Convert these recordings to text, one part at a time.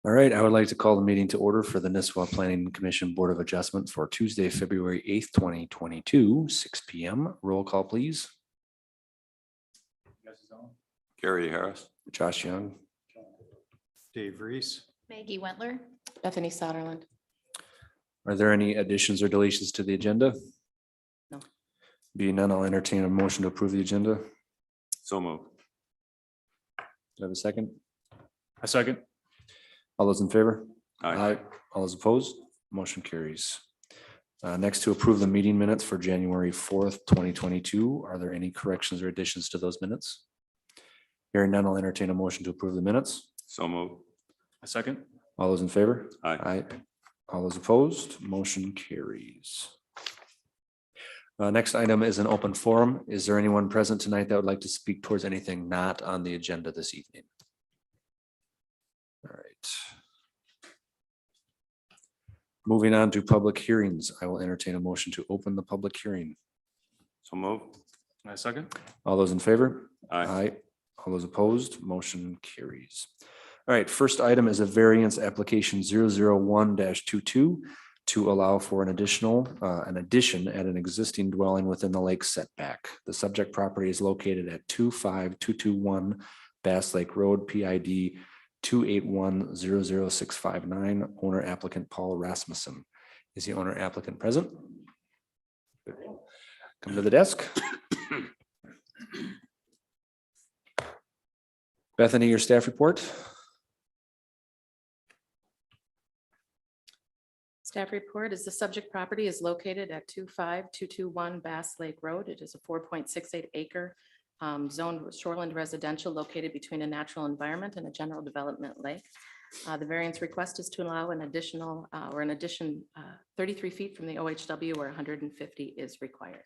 All right, I would like to call the meeting to order for the Nisswa Planning Commission Board of Adjustment for Tuesday, February 8th, 2022, 6 p.m. Roll call, please. Gary Harris. Josh Young. Dave Reese. Maggie Wentler. Bethany Soderland. Are there any additions or deletions to the agenda? No. Being none, I'll entertain a motion to approve the agenda. Do So move. I have a second? A second. All those in favor? Aye. All those opposed? Motion carries. Next, to approve the meeting minutes for January 4th, 2022. Are there any corrections or additions to those minutes? Hearing none, I'll entertain a motion to approve the minutes. So move. A second. All those in favor? Aye. All those opposed? Motion carries. Next item is an open forum. Is there anyone present tonight that would like to speak towards anything not on the agenda this evening? All right. Moving on to public hearings, I will entertain a motion to open the public hearing. So move. A second. All those in favor? Aye. All those opposed, motion carries. All right, first item is a variance application 001-22 to allow for an addition at an existing dwelling within the lake setback. The subject property is located at 25221 Bass Lake Road, PID 281-00659, owner applicant Paul Rasmussen. Is the owner applicant present? Come to the desk. Bethany, your staff report. Staff report is the subject property is located at 25221 Bass Lake Road. It is a 4.68 acre zoned shoreland residential located between a natural environment and a general development lake. The variance request is to allow an addition 33 feet from the OHW where 150 is required.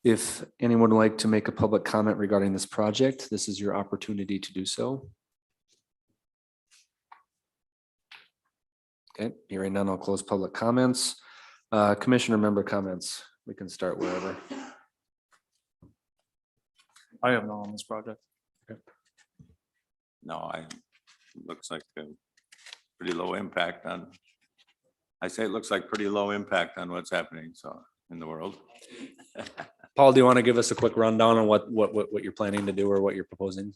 If anyone would like to make a public comment regarding this project, this is your opportunity to do so. Okay, hearing none, I'll close public comments. Commissioner member comments. We can start wherever. I have none on this project. No, looks like a pretty low impact on, it looks like pretty low impact on what's happening in the world. Paul, do you want to give us a quick rundown on what you're planning to do or what you're proposing?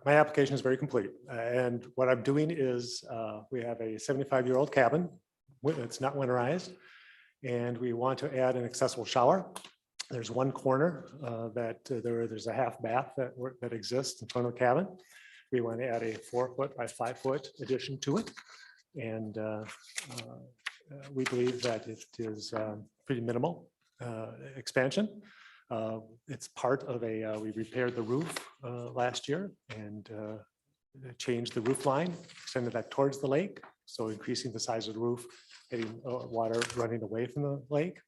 My application is very complete, and what I'm doing is we have a 75-year-old cabin. It's not winterized, and we want to add an accessible shower. There's one corner there's a half bath that exists in front of the cabin. We want to add a 4-foot by 5-foot addition to it, and we believe that it is pretty minimal expansion. It's part of we repaired the roof last year and changed the roof line, extended that towards the lake. So increasing the size of the roof, getting water running away from the lake.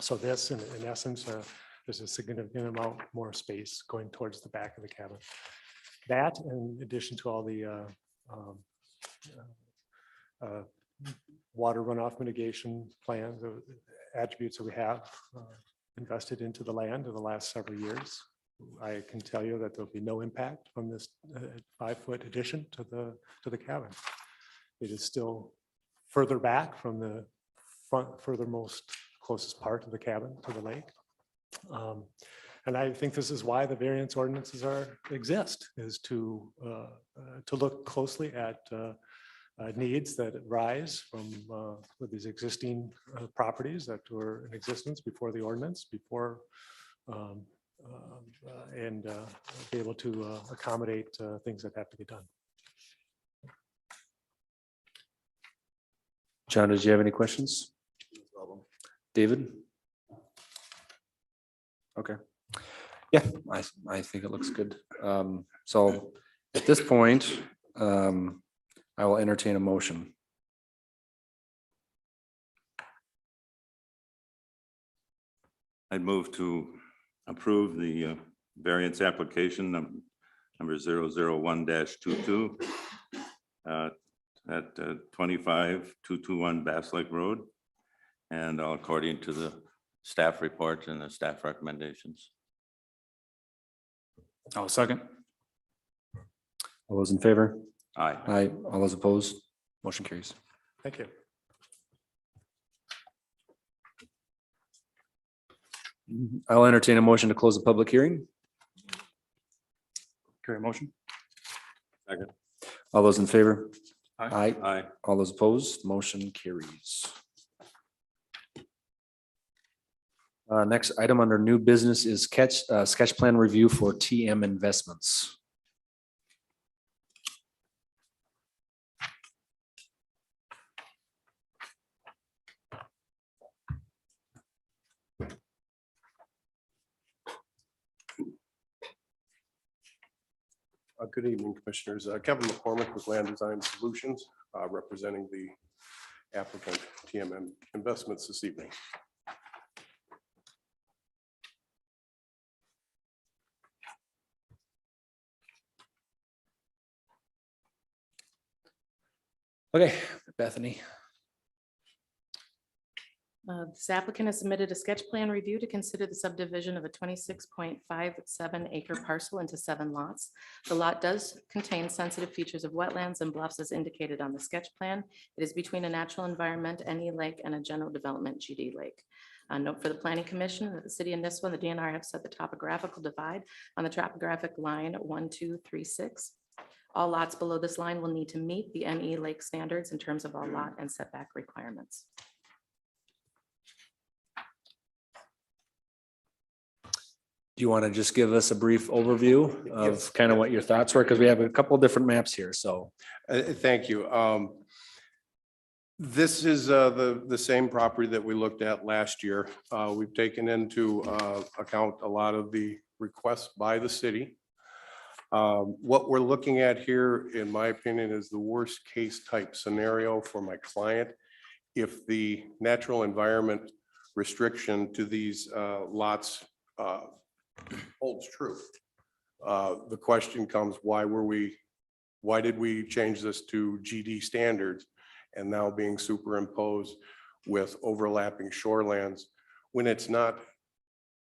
So this, in essence, there's a significant amount more space going towards the back of the cabin. That, in addition to all the water runoff mitigation plans, attributes that we have invested into the land in the last several years. I can tell you that there'll be no impact from this 5-foot addition to the cabin. It is still further back from the furthermost closest part of the cabin to the lake. And I think this is why the variance ordinances exist, is to look closely at needs that rise from with these existing properties that were in existence before the ordinance, and be able to accommodate things that have to be done. John, did you have any questions? David? Okay. Yeah, I think it looks good. So at this point, I will entertain a motion. I'd move to approve the variance application number 001-22 at 25221 Bass Lake Road, and according to the staff report and the staff recommendations. I'll second. All those in favor? Aye. Aye. All those opposed? Motion carries. Thank you. I'll entertain a motion to close the public hearing. Carry motion. Second. All those in favor? Aye. Aye. Aye. All those opposed? Motion carries. Next item under new business is sketch plan review for TM Investments. Good evening, Commissioners. Kevin McCormick with Land Design Solutions, representing the applicant TMM Investments this evening. Okay, Bethany. This applicant has submitted a sketch plan review to consider the subdivision of a 26.57 acre parcel into 7 lots. The lot does contain sensitive features of wetlands and bluffs as indicated on the sketch plan. It is between a natural environment, NE Lake, and a general development, GD Lake. Note for the Planning Commission that the city of Nisswa and the DNR have set the topographical divide on the topographic line 1236. All lots below this line will need to meet the NE Lake standards in terms of all lot and setback requirements. Do you want to just give us a brief overview of Yes. kind of what your thoughts were? Because we have a couple different maps here, so. Thank you. This is the same property that we looked at last year. We've taken into account a lot of the requests by the city. What we're looking at here, in my opinion, is the worst case type scenario for my client. If the natural environment restriction to these lots holds true. The question comes, why did we change this to GD standards and now being superimposed with overlapping shorelands when it's not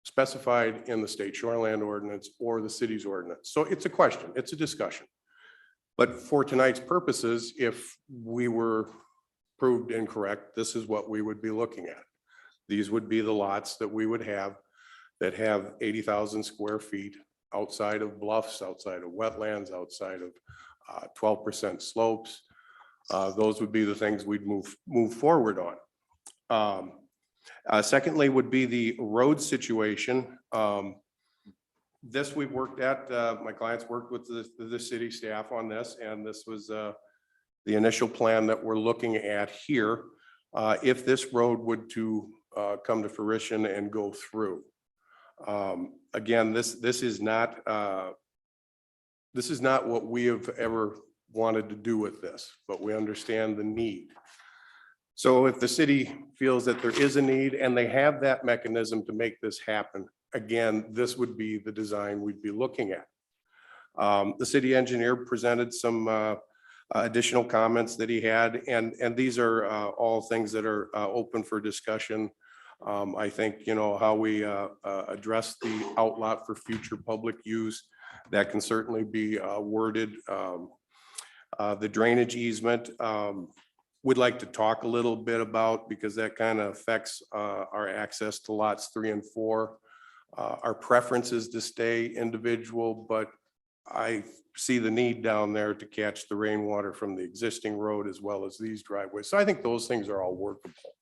specified in the state shoreland ordinance or the city's ordinance? So it's a question, it's a discussion. But for tonight's purposes, if we were proved incorrect, this is what we would be looking at. These would be the lots that we would have that have 80,000 square feet outside of bluffs, outside of wetlands, outside of 12% slopes. Those would be the things we'd move forward on. Secondly would be the road situation. This we've worked at, my clients worked with the city staff on this, and this was the initial plan that we're looking at here. If this road would to come to fruition and go through. Again, this is not what we have ever wanted to do with this, but we understand the need. So if the city feels that there is a need and they have that mechanism to make this happen, again, this would be the design we'd be looking at. The city engineer presented some additional comments that he had, and these are all things that are open for discussion. I think, how we address the outlot for future public use, that can certainly be worded. The drainage easement, would like to talk a little bit about, because that kind of affects our access to lots 3 and 4. Our preference is to stay individual, but I see the need down there to catch the rainwater from the existing road as well as these driveways. So I think those things are all workable.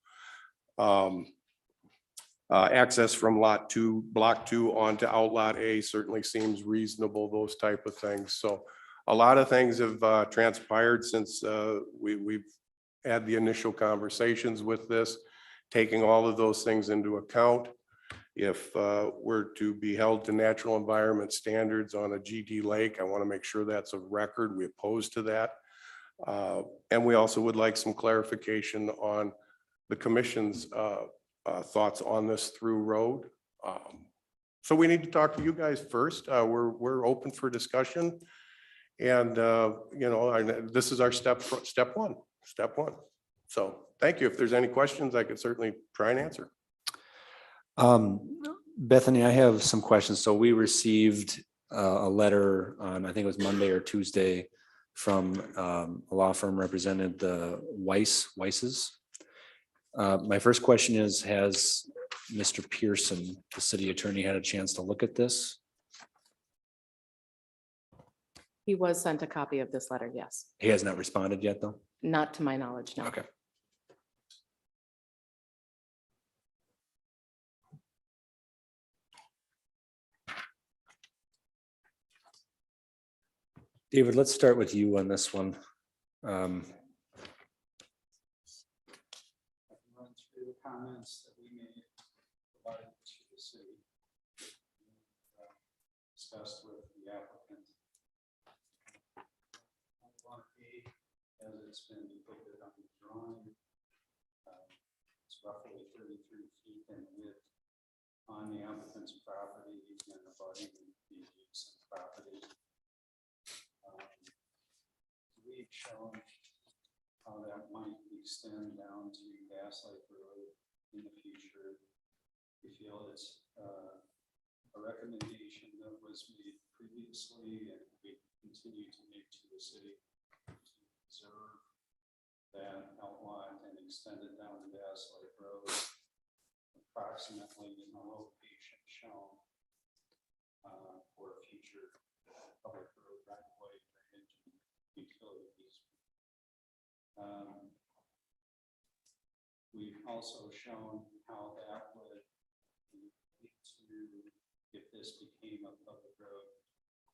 Access from lot 2, block 2 onto outlot A certainly seems reasonable, those type of things. So a lot of things have transpired since we've had the initial conversations with this, taking all of those things into account. If we're to be held to natural environment standards on a GD lake, I want to make sure that's a record. We oppose to that. And we also would like some clarification on the commission's thoughts on this through road. So we need to talk to you guys first. We're open for discussion. And, this is our step one. So thank you. If there's any questions, I could certainly try and answer. Bethany, I have some questions. So we received a letter on, I think it was Monday or Tuesday, from a law firm represented the Weisses. My first question is, has Mr. Pearson, the city attorney, had a chance to look at this? He was sent a copy of this letter, yes. He has not responded yet, though? Not to my knowledge, no. Okay. David, let's start with you on this one. Run through the comments that we made provided to the city. Discussed with the applicant. As it's been depicted on the drawing, it's roughly 33 feet in width on the applicant's property and abutting the adjacent property. We've shown how that might extend down to Gas Lake Road in the future. We feel it's a recommendation that was made previously and we continue to make to the city to preserve that outlot and extend it down to Gas Lake Road approximately in the location shown for a future public road right away drainage and utilities. We've also shown how that would lead to, if this became a public road,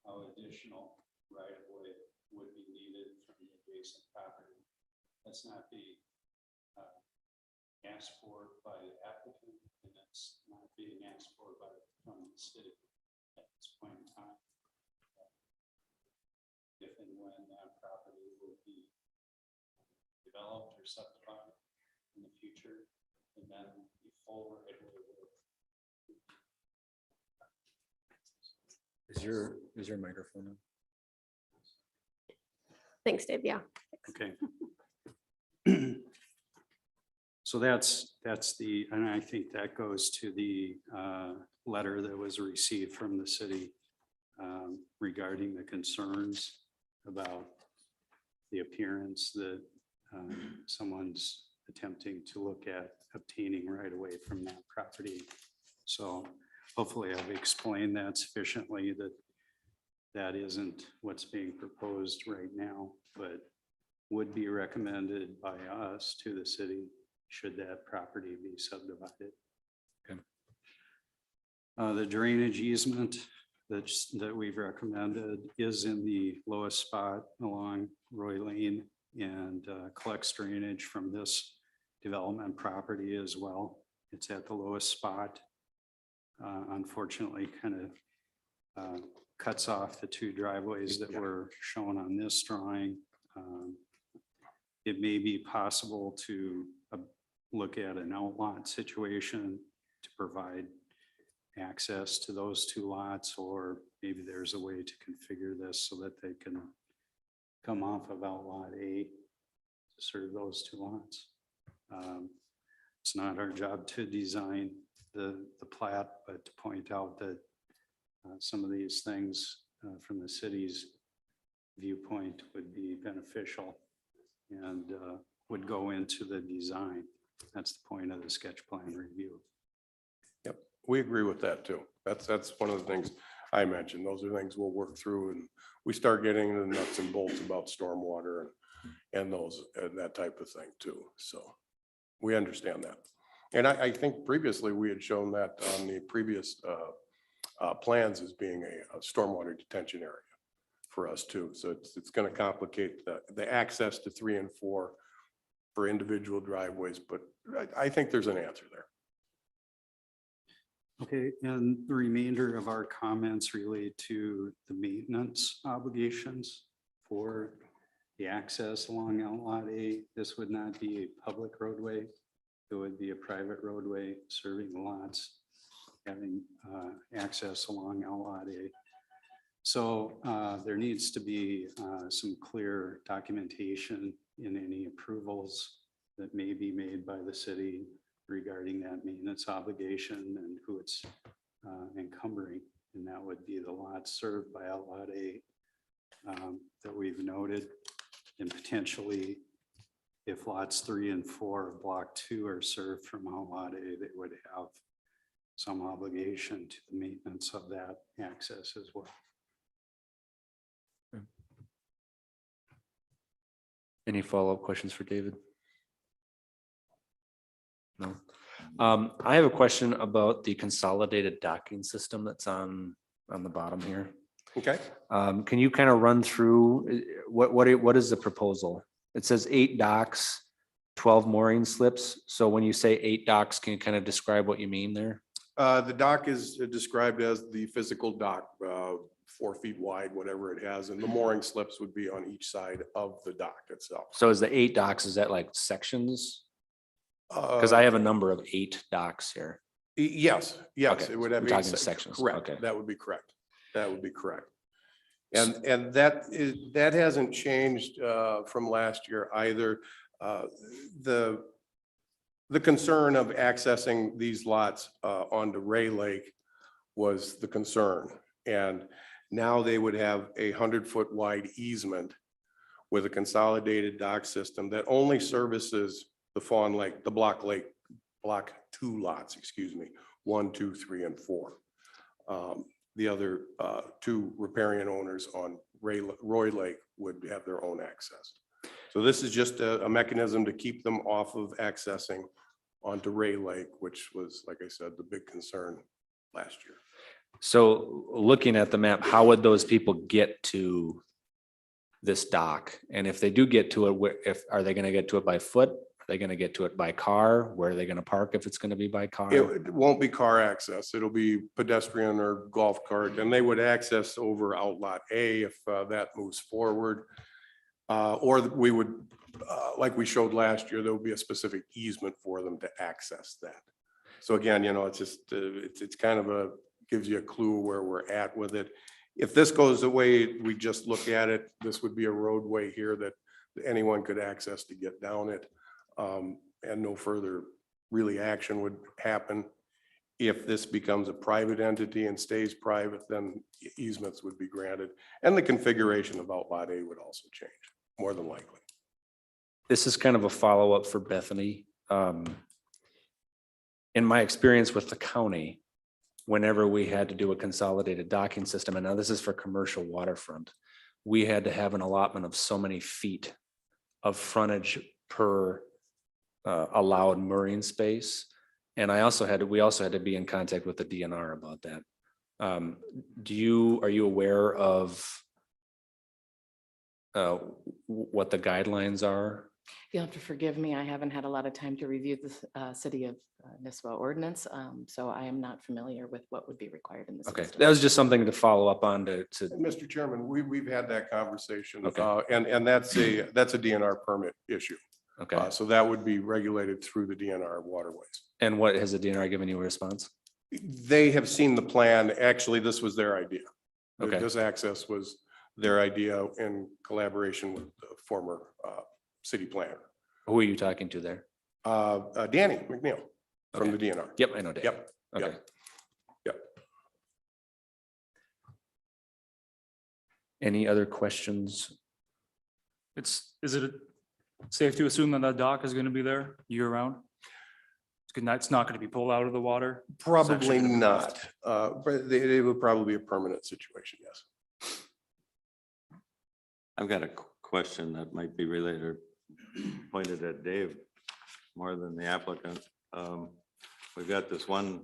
how additional right of way would be needed from the adjacent property. That's not being asked for by the applicant, and that's not being asked for from the city at this point in time. If and when that property will be developed or subdivided in the future, and then the full right of way will. Is your microphone on? Thanks, Dave. Yeah. Okay. So that's the, and I think that goes to the letter that was received from the city regarding the concerns about the appearance that someone's attempting to look at obtaining right away from that property. So hopefully I've explained that sufficiently, that that isn't what's being proposed right now, but would be recommended by us to the city should that property be subdivided. Okay. The drainage easement that we've recommended is in the lowest spot along Roy Lane and collects drainage from this development property as well. It's at the lowest spot. Unfortunately, kind of cuts off the two driveways that were shown on this drawing. It may be possible to look at an outlot situation to provide access to those two lots, or maybe there's a way to configure this so that they can come off of outlot A to serve those two lots. It's not our job to design the plat, but to point out that some of these things from the city's viewpoint would be beneficial and would go into the design. That's the point of the sketch plan review. Yep, we agree with that too. That's one of the things I mentioned. Those are things we'll work through, and we start getting the nuts and bolts about stormwater and that type of thing too. So we understand that. And I think previously we had shown that on the previous plans as being a stormwater detention area for us too. So it's going to complicate the access to 3 and 4 for individual driveways, but I think there's an answer there. Okay, and the remainder of our comments relate to the maintenance obligations for the access along Outlot A. This would not be a public roadway. It would be a private roadway serving the lots, having access along Outlot A. So there needs to be some clear documentation in any approvals that may be made by the city regarding that maintenance obligation and who it's encumbering. And that would be the lots served by Outlot A that we've noted. And potentially, if lots 3 and 4 of Block 2 are served from Outlot A, they would have some obligation to the maintenance of that access as well. Any follow-up questions for David? No. I have a question about the consolidated docking system that's on the bottom here. Okay. Can you kind of run through what is the proposal? It says 8 docks, 12 mooring slips. So when you say 8 docks, can you kind of describe what you mean there? The dock is described as the physical dock, 4 feet wide, whatever it has, and the mooring slips would be on each side of the dock itself. So is the 8 docks, is that like sections? Because I have a number of 8 docks here. Yes, yes, Okay, it would have we're 8 talking sections. sections, Correct, okay. that would be correct. That would be correct. And that hasn't changed from last year either. The concern of accessing these lots onto Ray Lake was the concern. And now they would have a 100-foot wide easement with a consolidated dock system that only services the Fawn Lake, the Block 2 lots, excuse me, 1, 2, 3, and 4. The other 2 riparian owners on Roy Lake would have their own access. So this is just a mechanism to keep them off of accessing onto Ray Lake, which was, like I said, the big concern last year. So looking at the map, how would those people get to this dock? And if they do get to it, are they going to get to it by foot? Are they going to get to it by car? Where are they going to park if it's going to be by car? It won't be car access. It'll be pedestrian or golf cart, and they would access over Outlot A if that moves forward. Or we would, like we showed last year, there will be a specific easement for them to access that. So again, it's just, it's kind of gives you a clue where we're at with it. If this goes the way we just look at it, this would be a roadway here that anyone could access to get down it. And no further really action would happen. If this becomes a private entity and stays private, then easements would be granted. And the configuration of Outlot A would also change, more than likely. This is kind of a follow-up for Bethany. In my experience with the county, whenever we had to do a consolidated docking system, and now this is for commercial waterfront, we had to have an allotment of so many feet of frontage per allowed mooring space. And we also had to be in contact with the DNR about that. Are you aware of what the guidelines are? You'll have to forgive me. I haven't had a lot of time to review the city of Nisswa ordinance, so I am not familiar with what would be required in this. Okay, that was just something to follow up on to. Mr. Chairman, we've had that conversation, Okay. And that's a DNR permit issue. Okay, So that would be regulated through the DNR waterways. and what has the DNR given you a response? They have seen the plan. Actually, this was their idea. Okay. This access was their idea in collaboration with the former city planner, Who are you talking to there? Danny McNeil from the DNR. Yep, I know Dave. Yep. Okay. Yep. Yep. Any other questions? Is it safe to assume that that dock is going to be there year round? It's not going to be pulled out of the water? Probably Section. not, but it would probably be a permanent situation, yes. I've got a question that might be related, pointed at Dave more than the applicant. We've got this one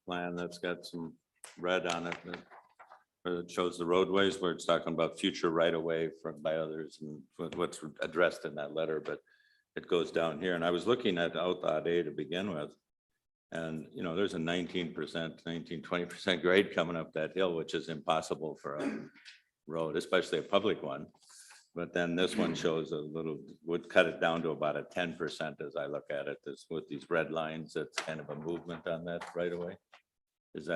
plan that's got some red on it that shows the roadways where it's talking about future right of way by others and what's addressed in that letter, but it goes down here. And I was looking at Outlot A to begin with. And, there's a 19%, 20% grade coming up that hill, which is impossible for a road, especially a public one. But then this one shows would cut it down to about a 10% as I look at it, this with these red lines, that's kind of a movement on that right away. Is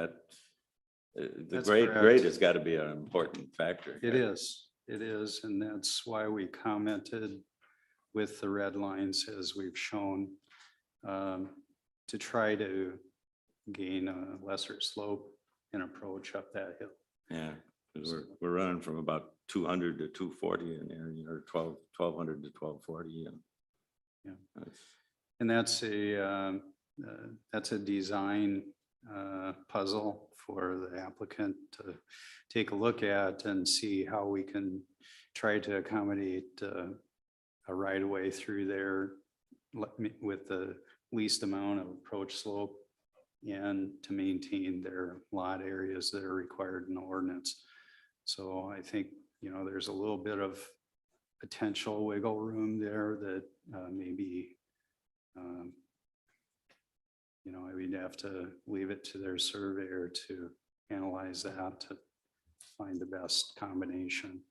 The That's grade correct. has got to be an important factor. It is, and that's why we commented with the red lines as we've shown, to try to gain a lesser slope and approach up that hill. Yeah, 'cause we're running from about 200 to 240 in there, or 1200 to 1240, and Yeah. that's- And that's a design puzzle for the applicant to take a look at and see how we can try to accommodate a right of way through there with the least amount of approach slope and to maintain their lot areas that are required in the ordinance. So I think, there's a little bit of potential wiggle room there that maybe we'd have to leave it to their surveyor to analyze that to find the best combination.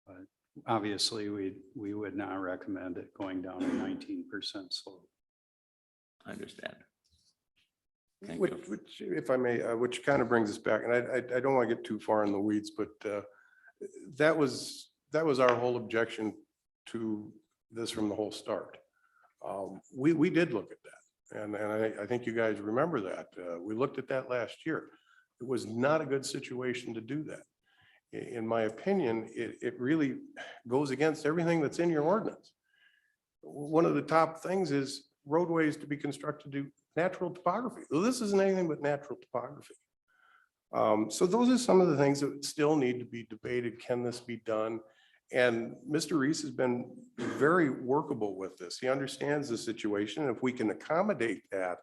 But obviously, we would not recommend it going down to 19% slope. I understand. Thank Which, you. if I may, which kind of brings us back, and I don't want to get too far in the weeds, but that was our whole objection to this from the whole start. We did look at that, and I think you guys remember that. We looked at that last year. It was not a good situation to do that. In my opinion, it really goes against everything that's in your ordinance. One of the top things is roadways to be constructed to natural topography. Well, this isn't anything but natural topography. So those are some of the things that still need to be debated. Can this be done? And Mr. Reese has been very workable with this. He understands the situation. If we can accommodate that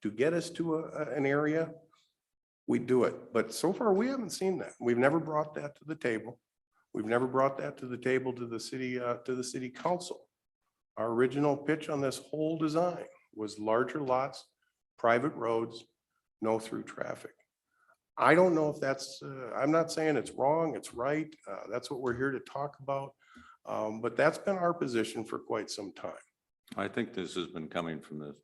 to get us to an area, we do it. But so far, we haven't seen that. We've never brought that to the table. We've never brought that to the table to the city council. Our original pitch on this whole design was larger lots, private roads, no through traffic. I don't know if that's, I'm not saying it's wrong, it's right. That's what we're here to talk about. But that's been our position for quite some time. I think this has been coming from the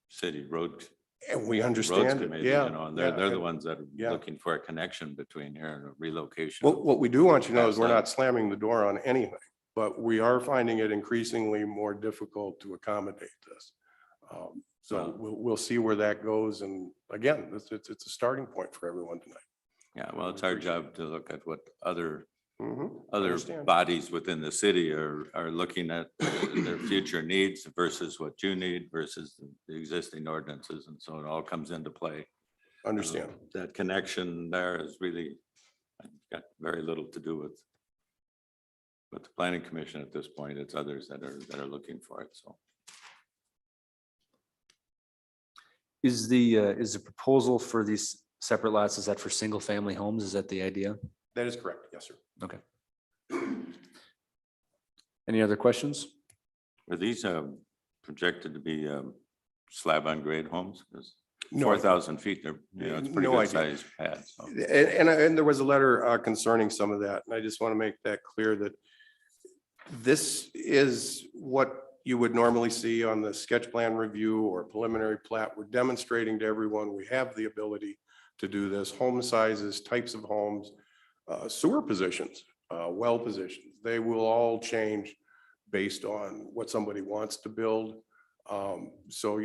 city road. And we Roads understand it, Committee, yeah. And they're yeah. the ones that are Yeah. looking for a connection between here and a relocation. What we do want you to know is we're Outside. not slamming the door on anything, but we are finding it increasingly more difficult to accommodate this. So we'll see where that goes. And again, it's a starting point for everyone tonight. Yeah, well, it's our job to look at what other Understand. bodies within the city are looking at their future needs versus what you need versus the existing ordinances. And so it all comes into play. Understand. That connection there is really got very little to do with the planning commission at this point. It's others that are looking for it, so. Is the proposal for these separate lots, is that for single family homes? Is that the idea? That is correct. Yes, sir. Okay. Any other questions? Are these projected to be slab on grade homes? Because No. 4,000 feet, it's pretty No good idea. sized pad. So. And there was a letter concerning some of that. And I just want to make that clear that this is what you would normally see on the sketch plan review or preliminary plat. We're demonstrating to everyone we have the ability to do this. Home sizes, types of homes, sewer positions, well positions. They will all change based on what somebody wants to build. So,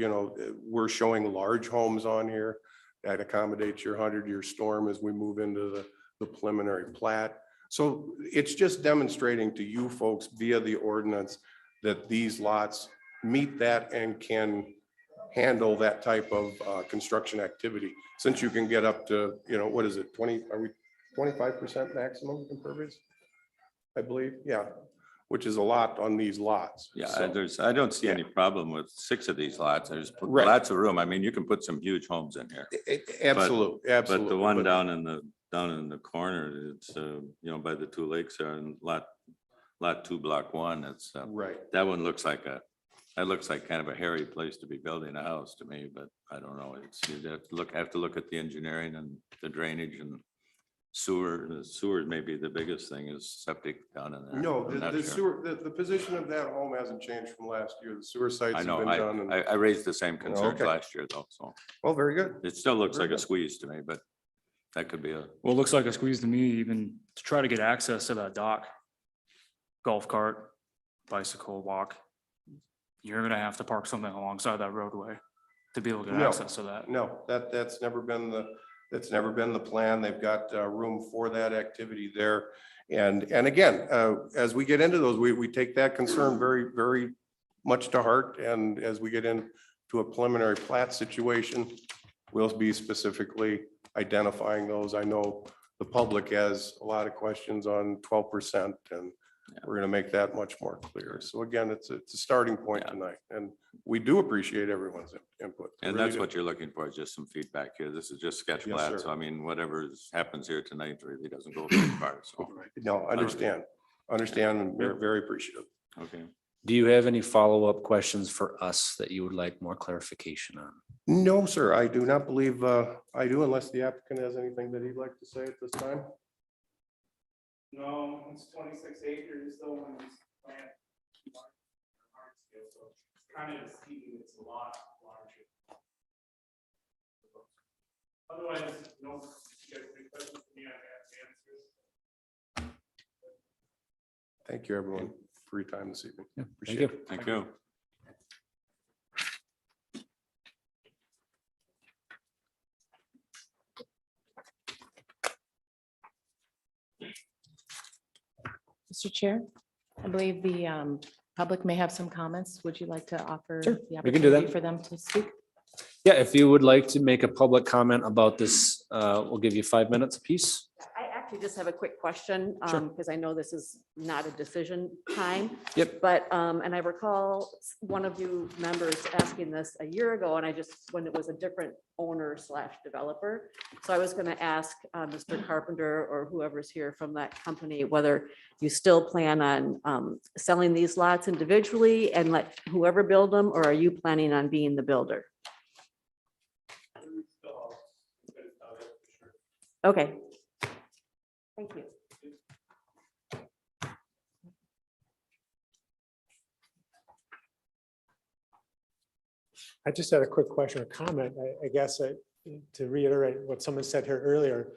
we're showing large homes on here that accommodates your 100-year storm as we move into the preliminary plat. So it's just demonstrating to you folks via the ordinance that these lots meet that and can handle that type of construction activity. Since you can get up to, what is it, 25% maximum impervious? I believe, yeah, which is a lot on these lots. Yeah, So, I don't see any problem with 6 of these lots. There's Right. lots of room. I mean, you can put some huge homes in here. Absolutely, absolutely. But the one down in the corner, it's by the 2 lakes there and lot 2, block 1. It's Right. that one looks like kind of a hairy place to be building a house to me, but I don't know. It's you have to look at the engineering and the drainage and sewer. The sewer may be the biggest thing is septic down in there. No, I'm not the sure. sewer, the position of that home hasn't changed from last year. The sewer sites I have know, been done. and- I raised the same concerns okay. last year though, so Well, very good. it still looks Very like a good. squeeze to me, but That could be a, Well, it looks like a squeeze to me, even to try to get access to that dock. Golf cart, bicycle, walk. You're gonna have to park something alongside that roadway to be able to get No. access to that. No, that's never been the plan. They've got room for that activity there. And again, as we get into those, we take that concern very, very much to heart. And as we get into a preliminary plat situation, we'll be specifically identifying those. I know the public has a lot of questions on 12%, and we're gonna make that much more clear. So again, it's a starting point Yeah. tonight, and we do appreciate everyone's input. We and really that's do. what you're looking for, just some feedback here. This is just sketch Yes, plat. sir. So I mean, whatever happens here tonight really doesn't go very far. So, No, understand, and we're very appreciative. okay. Do you have any follow-up questions for us that you would like more clarification on? No, sir, I do not believe I do, unless the applicant has anything that he'd like to say at this time. No, it's 26 acres, though, when it's plant. So kind of deceiving, it's a lot larger. Otherwise, no, you guys have any questions for me, I have answers. Thank you, everyone, for your time this evening. Thank Appreciate you. it. Thank you. Mr. Chair, I believe the public may have some comments. Would you like to offer Sure, the we can do that. opportunity for them to speak? Yeah, if you would like to make a public comment about this, we'll give you 5 minutes apiece. I actually just have a quick question, Sure. because I know this is not a decision time. Yep. But, and I recall one of you members asking this a year ago, and when it was a different owner / developer. So I was going to ask Mr. Carpenter or whoever's here from that company, whether you still plan on selling these lots individually and let whoever build them, or are you planning on being the builder? Okay. Thank you. I just had a quick question or comment. I guess to reiterate what someone said here earlier,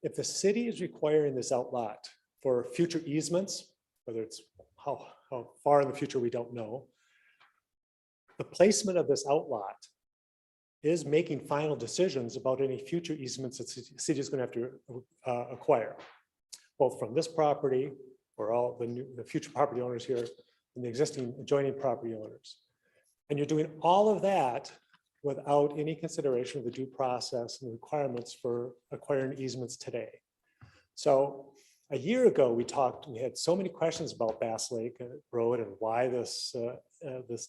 if the city is requiring this outlot for future easements, whether it's how far in the future, we don't know. The placement of this outlot is making final decisions about any future easements that the city is going to have to acquire, both from this property or all the future property owners here and the existing adjoining property owners. And you're doing all of that without any consideration of the due process and the requirements for acquiring easements today. So a year ago, we had so many questions about Bass Lake Road and why this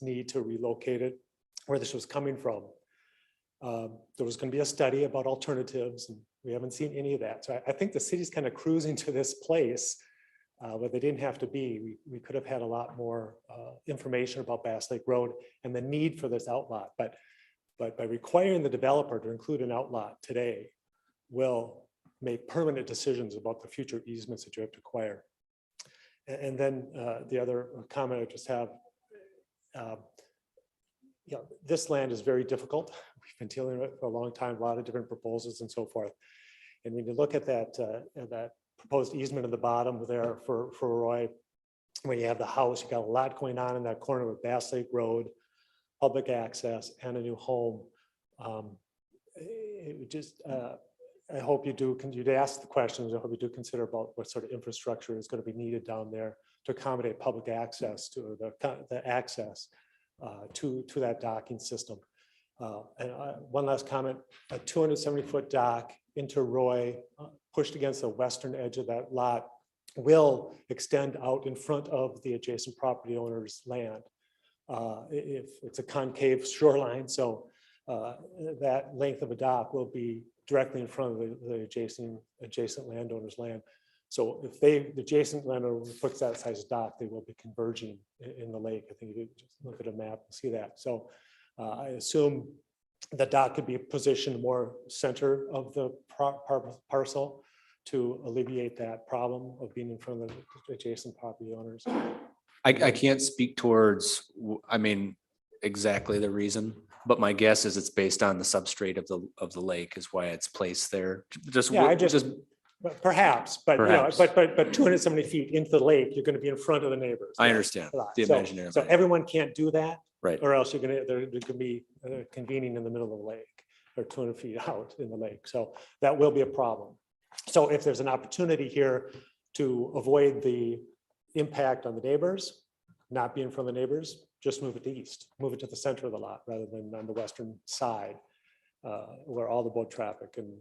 need to relocate it, where this was coming from. There was going to be a study about alternatives, and we haven't seen any of that. So I think the city's kind of cruising to this place where they didn't have to be. We could have had a lot more information about Bass Lake Road and the need for this outlot. But by requiring the developer to include an outlot today will make permanent decisions about the future easements that you have to acquire. And then the other comment I just have, this land is very difficult. We've been dealing with it for a long time, a lot of different proposals and so forth. And when you look at that proposed easement at the bottom there for Roy, when you have the house, you got a lot going on in that corner with Bass Lake Road, public access, and a new home. It would just, I hope you do, you'd ask the questions, I hope you do consider about what sort of infrastructure is going to be needed down there to accommodate public access to the access to that docking system. And one last comment, a 270-foot dock into Roy, pushed against the western edge of that lot, will extend out in front of the adjacent property owner's land. If it's a concave shoreline, so that length of a dock will be directly in front of the adjacent landowner's land. So if the adjacent landowner puts that size dock, they will be converging in the lake. I think you could just look at a map and see that. So I assume the dock could be positioned more center of the parcel to alleviate that problem of being in front of the adjacent property owners. I can't speak towards, I mean, exactly the reason. But my guess is it's based on the substrate of the lake is why it's placed there. Just, Yeah, I just, just, perhaps, but you know, Perhaps. but 270 feet into the lake, you're gonna be in front of the neighbors. I That's understand a lot. the So- imaginary. So lake. everyone can't do that, Right. or else you're gonna, they're gonna be convening in the middle of the lake or 200 feet out in the lake. So that will be a problem. So if there's an opportunity here to avoid the impact on the neighbors, not be in front of the neighbors, just move it to east, move it to the center of the lot rather than on the western side, where all the boat traffic and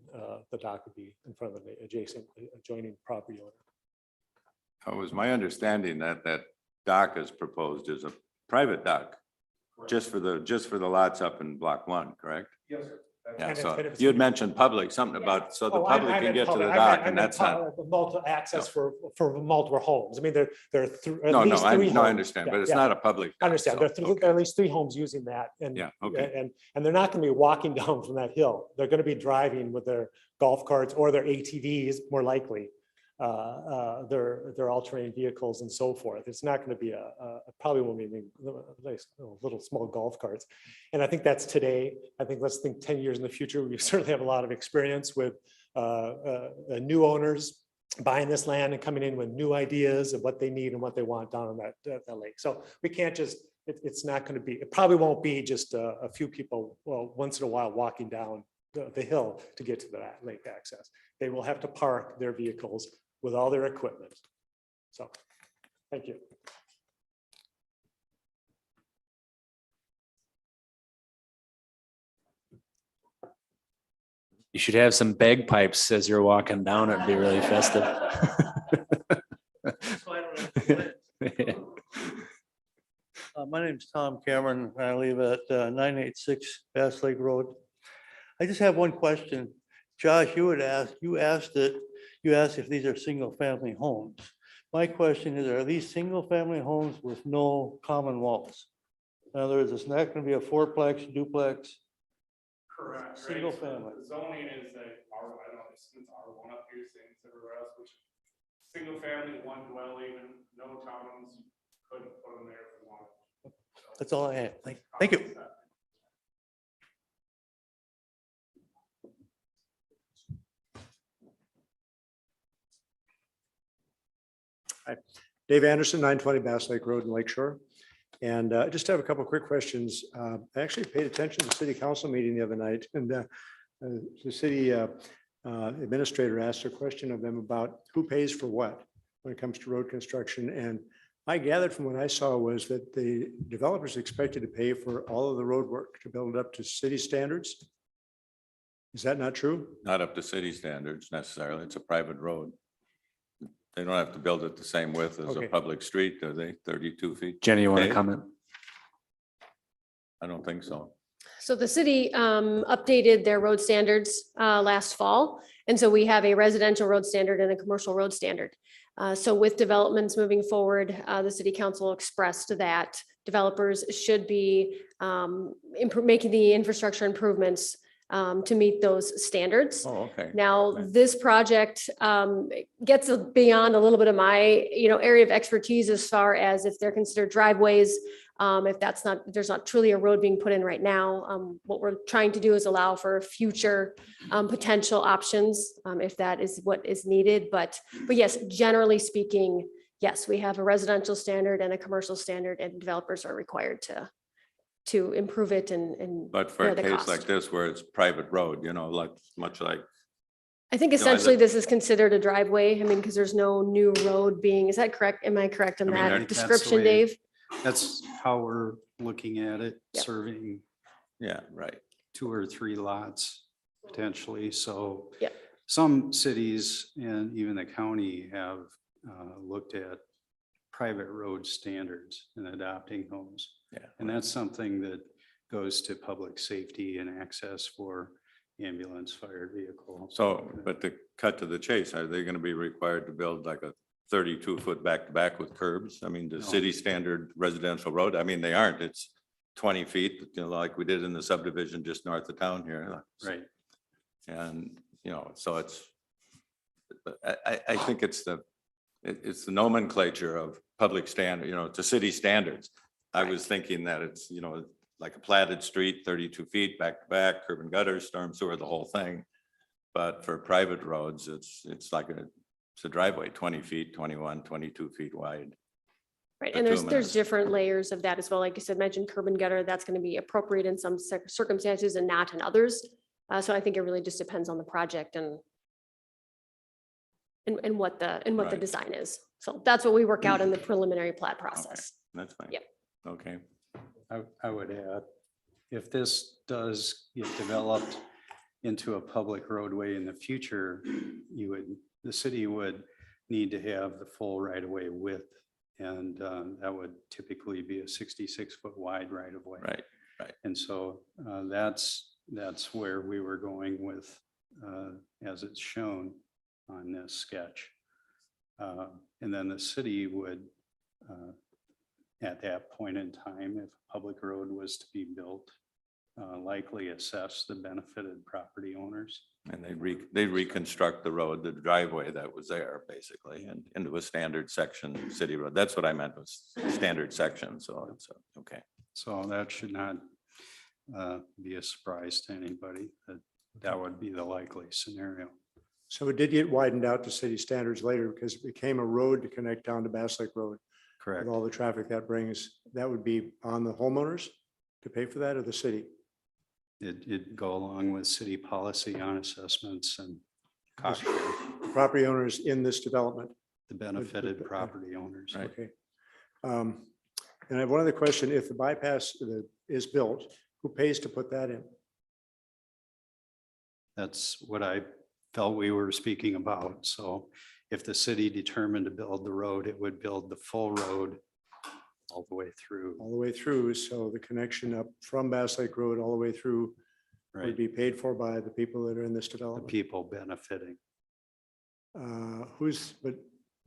the dock would be in front of the adjoining property owner. It was my understanding that that dock is proposed as a private dock, just for the lots up in block 1, correct? Yes, sir. Yeah, And so it's- you had mentioned public, something about, so the Oh, I public can meant get to public. the I dock, meant- I and meant that's not, Multiple access for multiple homes. I mean, there are at no, least I three. no, I homes. understand, Yeah, but it's yeah. not a public. I understand. dock, There are so, there okay. are at least 3 homes using that and. Yeah, okay. And they're not going to be walking down from that hill. They're going to be driving with their golf carts or their ATVs, more likely. Their all-terrain vehicles and so forth. It's not going to be probably won't be like little small golf carts. And I think that's today. I think let's think 10 years in the future. We certainly have a lot of experience with new owners buying this land and coming in with new ideas of what they need and what they want down on that lake. So we can't just, it's not going to be, it probably won't be just a few people, well, once in a while walking down the hill to get to that lake access. They will have to park their vehicles with all their equipment. So, thank you. You should have some bagpipes as you're walking down. It'd be really festive. My name's Tom Cameron. I live at 986 Bass Lake Road. I just have one question. Josh, you asked if these are single-family homes. My question is, are these single-family homes with no common walls? In other words, it's not going to be a fourplex, duplex. Correct. right? Single So family. the Zoning is that R, I don't know, it's R1 up here, same as everywhere else, which single family, one dwelling, no towns, couldn't put them there if we wanted. That's all I had. Thank you. Dave Anderson, 920 Bass Lake Road in Lake Shore. And I just have a couple of quick questions. I actually paid attention to the city council meeting the other night, and the city administrator asked a question of them about who pays for what when it comes to road construction. And I gathered from what I saw was that the developers expected to pay for all of the road work to build it up to city standards. Is that not true? Not up to city standards necessarily. It's a private road. They don't have to build it the same width as a Okay. public street, do they? 32 feet? Jenny, you want to Dave? comment? I don't think so. So the city updated their road standards last fall. And so we have a residential road standard and a commercial road standard. So with developments moving forward, the city council expressed that developers should be making the infrastructure improvements to meet those standards. Oh, okay. Now, Okay. this project gets beyond a little bit of my, area of expertise as far as if they're considered driveways. If there's not truly a road being put in right now. What we're trying to do is allow for future potential options, if that is what is needed. But yes, generally speaking, yes, we have a residential standard and a commercial standard, and developers are required to improve it and But for bear a the case cost. like this where it's private road, like much like, I think I essentially look- this is considered a driveway. I mean, because there's no new road being, is that correct? Am I correct in I mean, that they're- That's the description, way- Dave? That's how we're looking at it, Yep. serving yeah, right. 2 or 3 lots potentially. So Yep. some cities and even the county have looked at private road standards in adopting homes. Yeah. And that's something that goes to public safety and access for ambulance, fire vehicle. So, but to cut to the chase, are they going to be required to build like a 32-foot back-to-back with curbs? I mean, the No. city standard residential road, I mean, they aren't. It's 20 feet, like we did in the subdivision just north of town here. Right. And, so it's, I think it's the nomenclature of public standard, to city standards. I was thinking that it's, like a platted street, 32 feet back to back, curb and gutter, storm sewer, the whole thing. But for private roads, it's like it's a driveway, 20 feet, 21, 22 feet wide. Right, The and there's bituminous. different layers of that as well. Like you said, mentioned curb and gutter, that's going to be appropriate in some circumstances and not in others. So I think it really just depends on the project and what the Right. design is. So that's what we work out in the preliminary plat process. That's fine. Yep. Okay, I would add, if this does get developed into a public roadway in the future, the city would need to have the full right of way width. And that would typically be a 66-foot wide right of way. right. And so that's where we were going with, as it's shown on this sketch. And then the city would, at that point in time, if a public road was to be built, likely assess the benefited property owners. And they reconstruct the road, the driveway that was there basically, and into a standard section city road. That's what I meant was standard section. So it's okay. So that should not be a surprise to anybody, that would be the likely scenario. So it did get widened out to city standards later because it became a road to connect down to Bass Lake Road. Correct. With all the traffic that brings, that would be on the homeowners to pay for that, or the city? It'd go along with city policy on assessments and cost share, Property owners in this development. the benefited property owners. Right. Okay. And I have one other question. If the bypass is built, who pays to put that in? That's what I felt we were speaking about. So if the city determined to build the road, it would build the full road all the way through. All the way through, so the connection up from Bass Lake Road all the way through would Right, be paid for by the people that are in this the development. people benefiting. But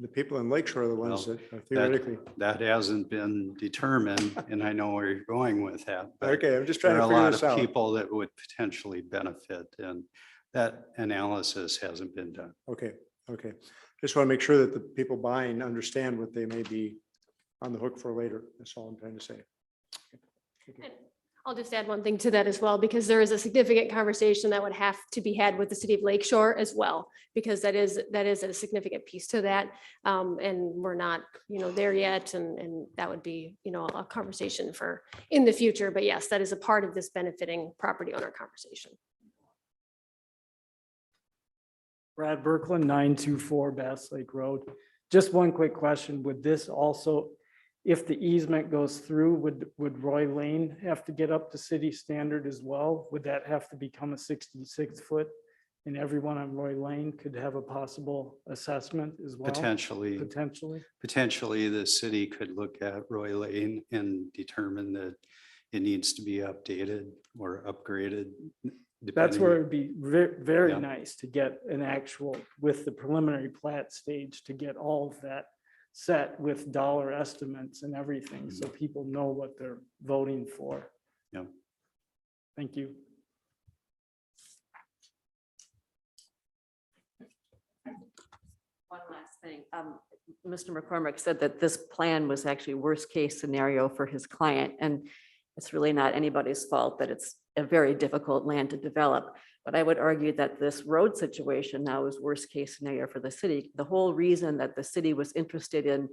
the people in Lakeshore are the ones Well, that theoretically. That hasn't been determined, and I know where you're going with that. but Okay, I'm just There trying are to a figure lot this of out. people that would potentially benefit, and that analysis hasn't been done. Okay, okay. Just want to make sure that the people buying understand what they may be on the hook for later. That's all I'm trying to say. And I'll just add one thing to that as well, because there is a significant conversation that would have to be had with the city of Lakeshore as well, because that is a significant piece to that. And we're not, there yet, and that would be, a conversation for in the future. But yes, that is a part of this benefiting property owner conversation. Brad Berkland, 924 Bass Lake Road. Just one quick question. Would this also, if the easement goes through, would Roy Lane have to get up to city standard as well? Would that have to become a 66-foot? And everyone on Roy Lane could have a possible assessment as well? Potentially, the city could look at Roy Lane and determine that it needs to be updated or upgraded. That's where it'd be very Yeah. nice to get an actual, with the preliminary plat stage, to get all of that set with dollar estimates and everything, so people know what they're voting for. Yeah. Thank you. One last thing. Mr. McCormick said that this plan was actually worst case scenario for his client, and it's really not anybody's fault that it's a very difficult land to develop. But I would argue that this road situation now is worst case scenario for the city. The whole reason that the city was interested in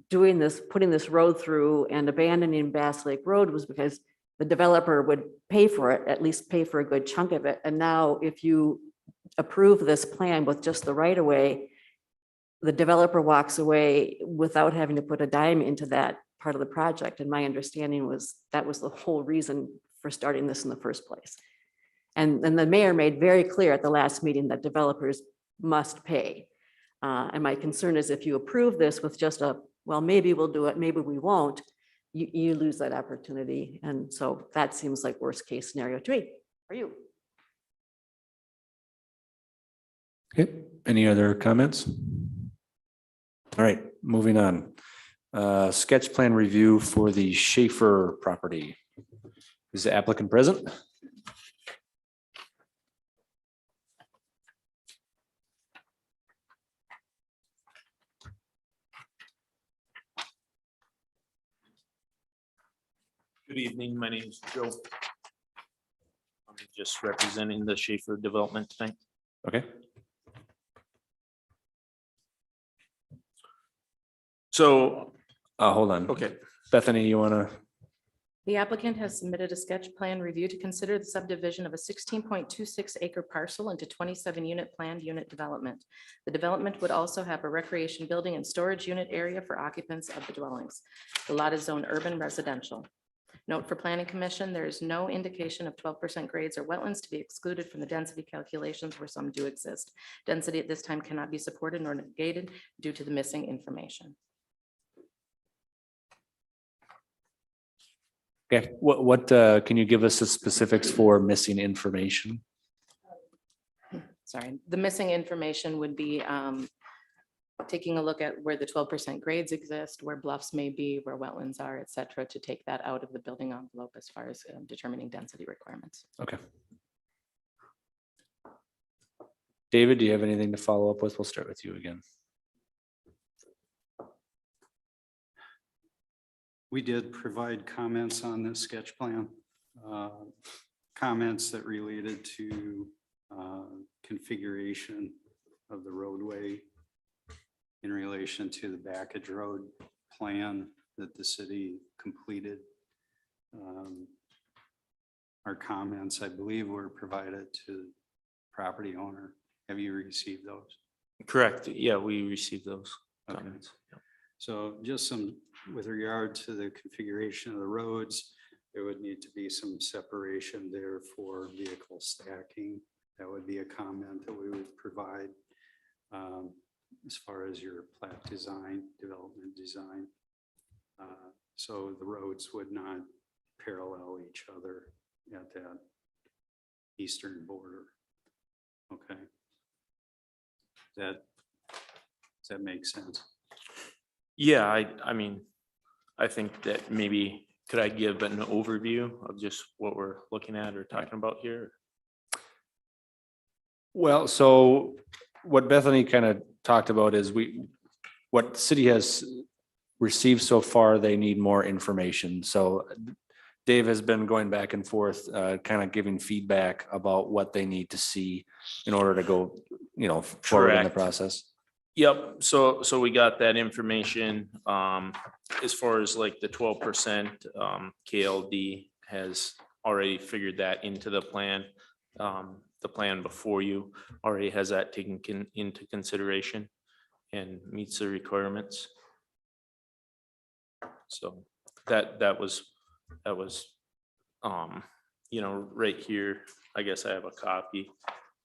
doing this, putting this road through and abandoning Bass Lake Road was because the developer would pay for it, at least pay for a good chunk of it. And now if you approve this plan with just the right of way, the developer walks away without having to put a dime into that part of the project. And my understanding was that was the whole reason for starting this in the first place. And the mayor made very clear at the last meeting that developers must pay. And my concern is if you approve this with just well, maybe we'll do it, maybe we won't, you lose that opportunity. And so that seems like worst case scenario to me. For you? Okay, any other comments? All right, moving on. Sketch plan review for the Shaffer property. Is the applicant present? Good evening, my name is Joe. I'm just representing the Shaffer development tonight. Okay, So, hold on. okay, Bethany, you wanna, The applicant has submitted a sketch plan review to consider the subdivision of a 16.26 acre parcel into 27 unit planned unit development. The development would also have a recreation building and storage unit area for occupants of the dwellings. The lot is zoned urban residential. Note for planning commission, there is no indication of 12% grades or wetlands to be excluded from the density calculations where some do exist. Density at this time cannot be supported nor negated due to the missing information. okay, what, can you give us the specifics for missing information? Sorry, the missing information would be taking a look at where the 12% grades exist, where bluffs may be, where wetlands are, et cetera, to take that out of the building envelope as far as determining density requirements. Okay. David, do you have anything to follow up with? We'll start with you again. We did provide comments on this sketch plan. Comments that related to configuration of the roadway in relation to the Backage Road plan that the city completed. Our comments, I believe, were provided to the property owner. Have you received those? correct. Yeah, we received those Okay. comments. So just some, with regard to the configuration of the roads, there would need to be some separation there for vehicle stacking. That would be a comment that we would provide as far as your plat design, development design. So the roads would not parallel each other at that eastern border. Okay. Does that make sense? Yeah, I mean, I think that maybe, could I give an overview of just what we're looking at or talking about here? Well, so what Bethany kind of talked about is what the city has received so far, they need more information. So Dave has been going back and forth, kind of giving feedback about what they need to see in order to go, forward in the Correct. process. Yep, so we got that information. As far as like the 12%, KLD has already figured that into the plan. The plan before you already has that taken into consideration and meets the requirements. So that was, right here. I guess I have a copy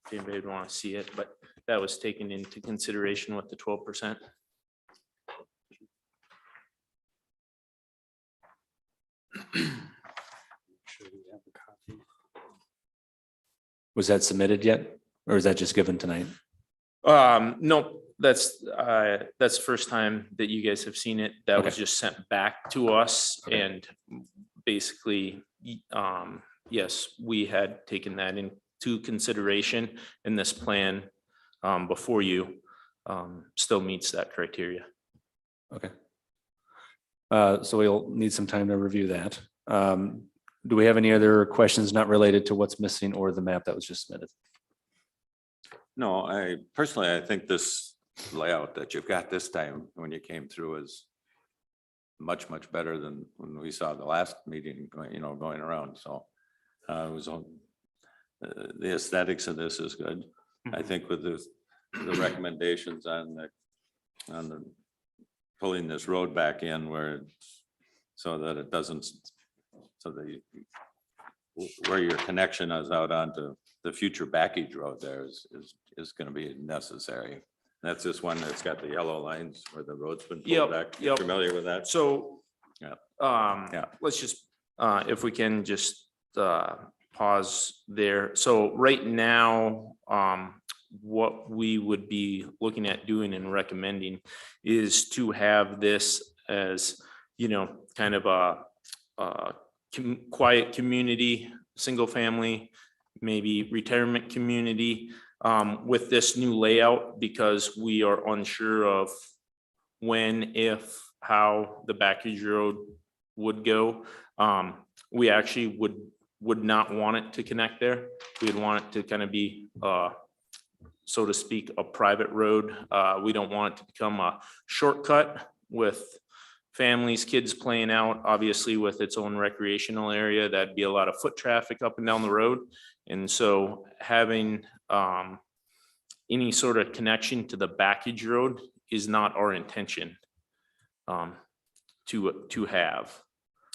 if anybody would want to see it, but that was taken into consideration with the 12%. Sure we have a copy. Was that submitted yet? Or is that just given tonight? No, that's the first time that you guys have seen it. That was Okay. just sent back to us Okay. and basically, yes, we had taken that into consideration in this plan before you still meets that criteria. Okay. So we'll need some time to review that. Do we have any other questions not related to what's missing or the map that was just submitted? No, I think this layout that you've got this time when you came through is much, much better than when we saw the last meeting, going around. So it was on, the aesthetics of this is good. I think with the recommendations on the pulling this road back in so that it doesn't, where your connection is out onto the future Backage Road there is going to be necessary. That's this one that's got the yellow lines where the road's been pulled back. You Yep. familiar with that? So, Yeah. let's just, if we can just pause there. So right now, what we would be looking at doing and recommending is to have this as, kind of a quiet community, single family, maybe retirement community with this new layout, because we are unsure of when, if, how the Backage Road would go. we actually would not want it to connect there. We'd want it to kind of be, so to speak, a private road. We don't want it to become a shortcut with families, kids playing out, obviously with its own recreational area. That'd be a lot of foot traffic up and down the road. And so having any sort of connection to the backage road is not our intention to have.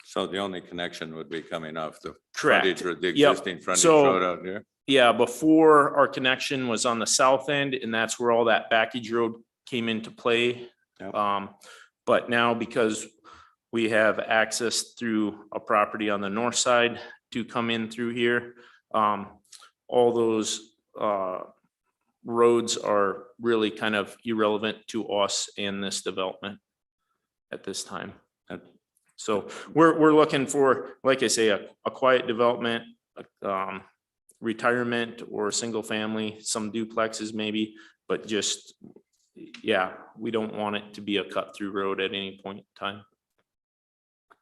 So the only connection would be coming off the Correct. frontage or the Yep. existing frontage So- road out here? Yeah, before our connection was on the south end, and that's where all that backage road came into play. Yep. But now because we have access through a property on the north side to come in through here, all those roads are really kind of irrelevant to us in this development at this time. So we're looking for, like I say, a quiet development, retirement or single family, some duplexes maybe, but just, yeah, we don't want it to be a cut through road at any point in time.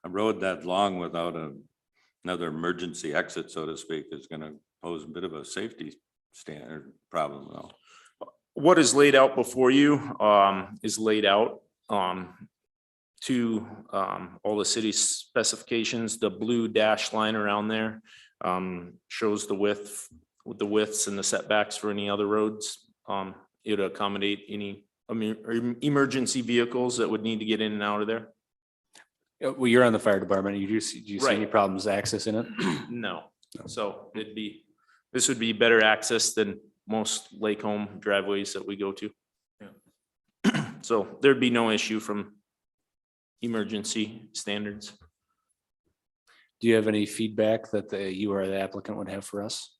A road that long without another emergency exit, so to speak, is gonna pose a bit of a safety standard problem though. What is laid out before you is laid out to all the city's specifications. The blue dash line around there shows the widths and the setbacks for any other roads. It would accommodate any emergency vehicles that would need to get in and out of there. Well, you're on the fire department. Do you see any Right. problems accessing it? No, so this would be better access than most lake home driveways that we go to. So there'd be no issue from emergency standards. Do you have any feedback that you or the applicant would have for us?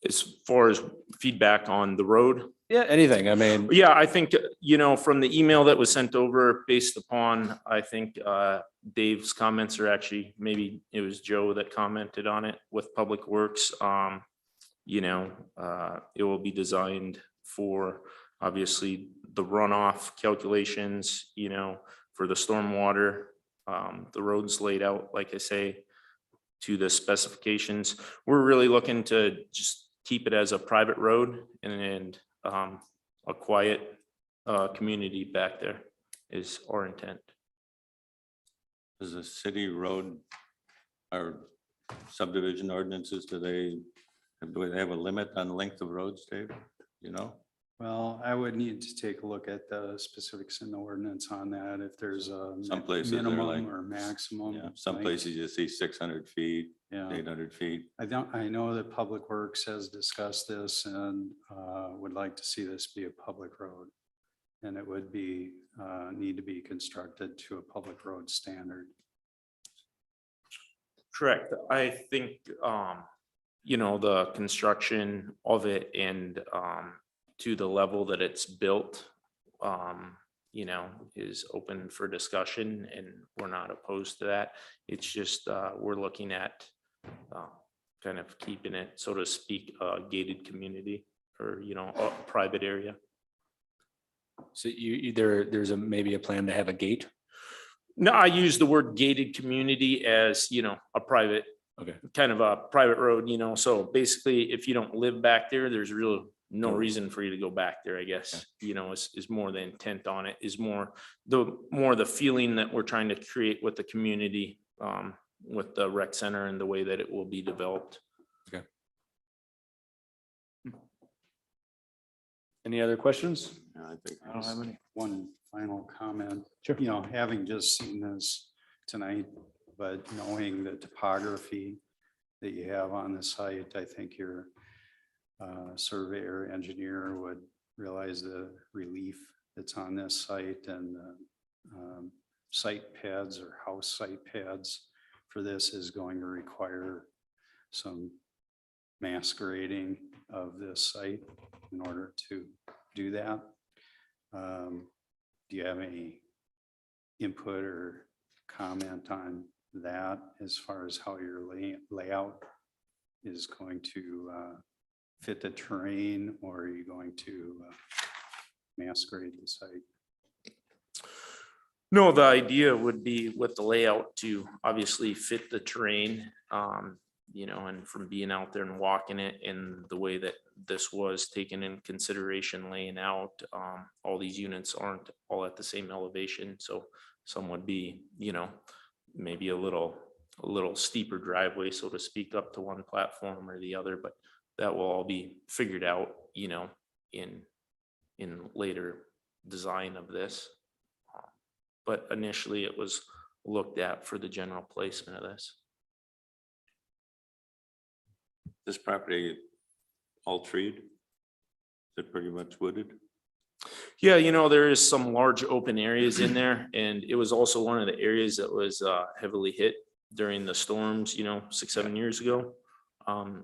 As far as feedback on the road, Yeah, anything. I mean, yeah, I think, from the email that was sent over based upon, I think, Dave's comments are actually, maybe it was Joe that commented on it with Public Works. It will be designed for obviously the runoff calculations, for the stormwater. The road's laid out, like I say, to the specifications. We're really looking to just keep it as a private road and a quiet community back there is our intent. Does a city road or subdivision ordinances, do they have a limit on length of roads, Dave? Well, I would need to take a look at the specifics in the ordinance on that, if there's a Some places they're like- minimum or maximum. Yeah, some length. places you see 600 feet, Yeah. 800 feet. I know that Public Works has discussed this and would like to see this be a public road. And it would be, need to be constructed to a public road standard. Correct. I think, the construction of it and to the level that it's built, is open for discussion and we're not opposed to that. It's just, we're looking at kind of keeping it, so to speak, a gated community or, a private area. so there's maybe a plan to have a gate? No, I use the word gated community as, a private, Okay. kind of a private road, so basically if you don't live back there, there's really no reason for you to go back there, I guess, is more the intent on it, is more the feeling that we're trying to create with the community, with the rec center and the way that it will be developed. Okay. Any other questions? I think I don't have any. One final comment. Sure. Having just seen this tonight, but knowing the topography that you have on the site, I think your surveyor engineer would realize the relief that's on this site, and the site pads or house site pads for this is going to require some mass grading of this site in order to do that. Do you have any input or comment on that as far as how your layout is going to fit the terrain, or are you going to mass grade the site? No, the idea would be with the layout to obviously fit the terrain, you know, and from being out there and walking it in the way that this was taken in consideration laying out, all these units aren't all at the same elevation, so some would be, you know, maybe a little steeper driveway, so to speak, up to one platform or the other, but that will all be figured out, you know, in later design of this. But initially it was looked at for the general placement of this. This property all treed? Is it pretty much wooded? Yeah, you know, there is some large open areas in there, and it was also one of the areas that was heavily hit during the storms, you know, 6-7 years ago.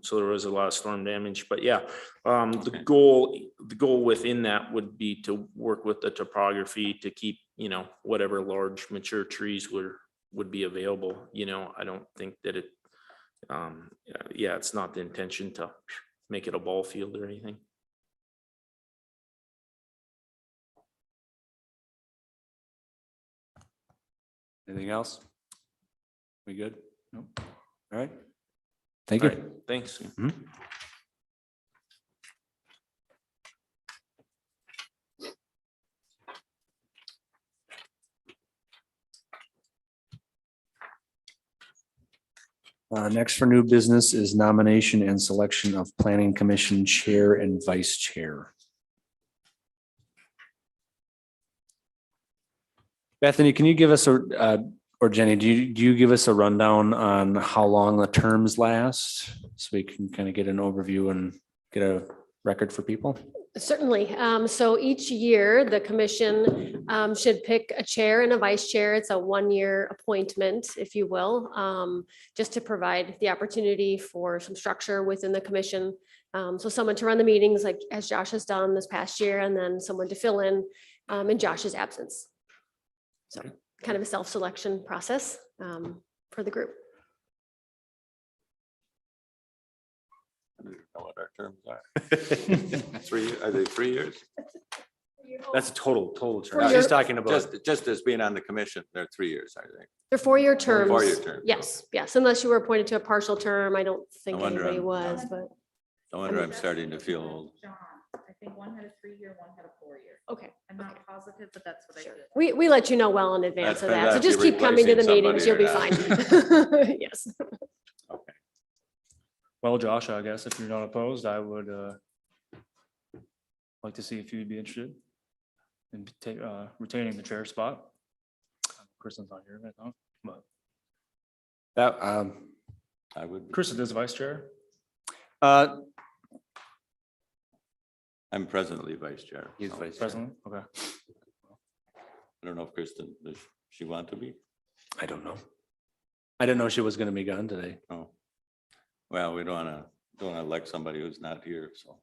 So there was a lot of storm damage, but yeah, the goal within that would be to work with the topography to keep, you know, whatever large mature trees would be available. You know, I don't think that it, yeah, it's not the intention to make it a ball field or anything. Anything else? We good? Nope. All right. Thank All you. right, thanks. Next for new business is nomination and selection of planning commission chair and vice chair. Bethany, can you give us or Jenny, do you give us a rundown on how long the terms last? So we can kind of get an overview and get a record for people? Certainly. So each year, the commission should pick a chair and a vice chair. It's a one-year appointment, if you will, just to provide the opportunity for some structure within the commission. So someone to run the meetings, like as Josh has done this past year, and then someone to fill in Josh's absence. So kind of a self-selection process for the group. I don't know what our terms are. Are they 3 years? That's a total term. For She's your- talking about. Just as being on the commission, they're 3 years, I think. They're four-year terms. Four-year terms, Yes, yes, unless you were appointed to a partial term. I don't think I wonder anybody I'm- was, but, No wonder I'm starting to feel old. I think one had a 3-year, one had a 4-year. okay. I'm not positive, but that's what I did. We let you know well in advance That's of that, so if you're just keep coming to the replacing meetings, you'll be fine. somebody Yes. Well, Josh, I guess if you're not opposed, I would like to see if you'd be interested in retaining the chair spot. Kristen's not here right now, but That, I would, Kristen is vice chair. I'm presently vice chair. He's so vice chair. Presently, okay. I don't know if Kristen, does she want to be? I don't know. I didn't know she was gonna be gone today. Oh. Well, we don't wanna elect somebody who's not here, so.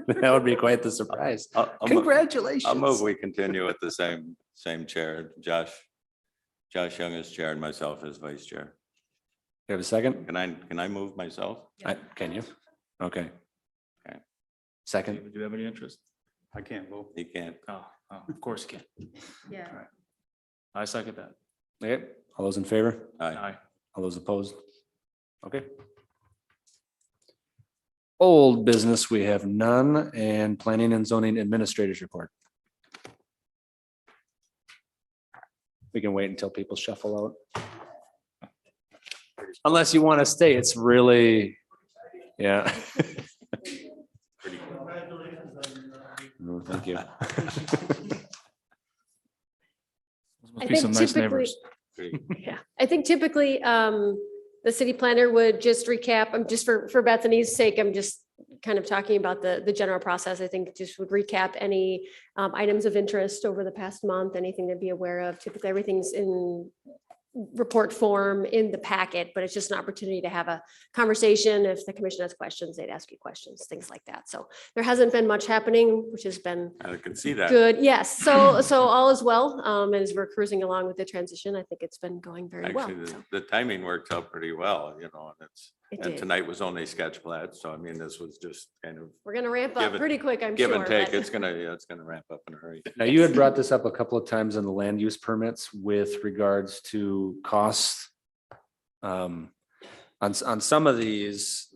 That would be quite the surprise. I'll move- Congratulations. I'll move, we continue with the same chair, Josh Young as chair and myself as vice chair. You have a second? Can I move myself? Can you? Okay. Okay. Second, Do you have any interest? I can't vote. You can't. Oh, of course you can. Yeah. I second that. okay, all those in favor? Aye. Aye. All those opposed? Okay. Old business, we have none, and planning and zoning administrators report. We can wait until people shuffle out. Unless you want to stay, it's really, yeah. Oh, thank you. Must be some nice neighbors. Yeah, I think typically, the city planner would just recap, just for Bethany's sake, I'm just kind of talking about the general process. I think just would recap any items of interest over the past month, anything to be aware of. Typically, everything's in report form in the packet, but it's just an opportunity to have a conversation. If the commission has questions, they'd ask you questions, things like that. So there hasn't been much happening, which has been I can see that. good. Yes, so all is well. As we're cruising along with the transition, I think it's been going very well. Actually, so. the timing works out pretty well, you know, and It And did. tonight was only sketch plat, so I mean, this was just kind of We're gonna ramp Give up it- pretty quick, I'm give sure. and take. but- It's gonna ramp up in a hurry. Now, you had brought this up a couple of times in the land use permits with regards to costs. On some of these,